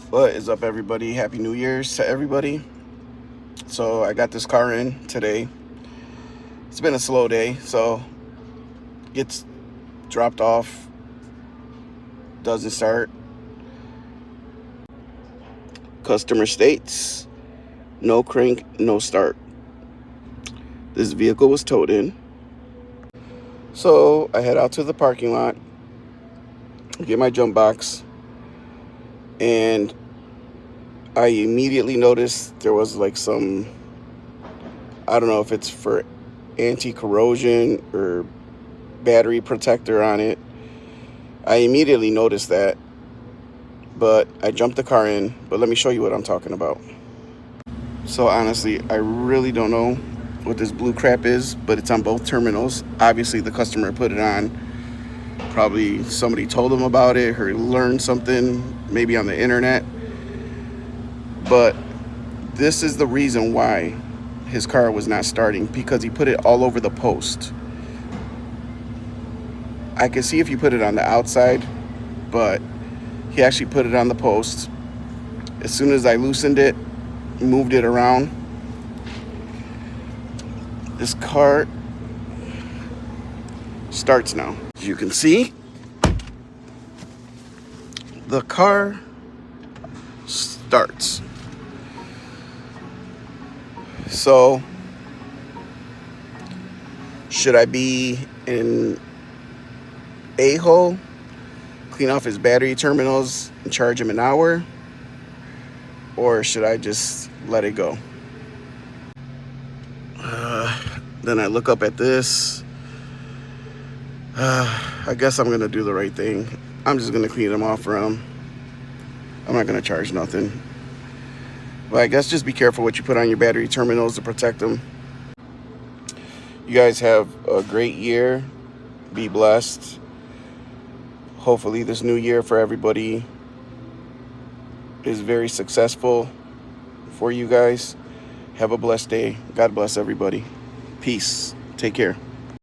What is up, everybody? Happy New Year's to everybody. So I got this car in today. It's been a slow day, so gets dropped off, doesn't start. Customer states no crank, no start. This vehicle was towed in. So I head out to the parking lot, get my jump box, and I immediately noticed there was like some, I don't know if it's for anti-corrosion or battery protector on it. I immediately noticed that, but I jumped the car in. But let me show you what I'm talking about. So honestly, I really don't know what this blue crap is, but it's on both terminals. Obviously the customer put it on. Probably somebody told him about it or learned something, maybe on the internet. But this is the reason why his car was not starting, because he put it all over the post. I can see if you put it on the outside, but he actually put it on the post. As soon as I loosened it, moved it around, this car starts now. As you can see, the car starts. So, should I be an a-hole, clean off his battery terminals and charge him an hour? Or should I just let it go? Then I look up at this. I guess I'm gonna do the right thing. I'm just gonna clean them off for him. I'm not gonna charge nothing. But I guess just be careful what you put on your battery terminals to protect them. You guys have a great year. Be blessed. Hopefully this new year for everybody is very successful for you guys. Have a blessed day. God bless everybody. Peace. Take care.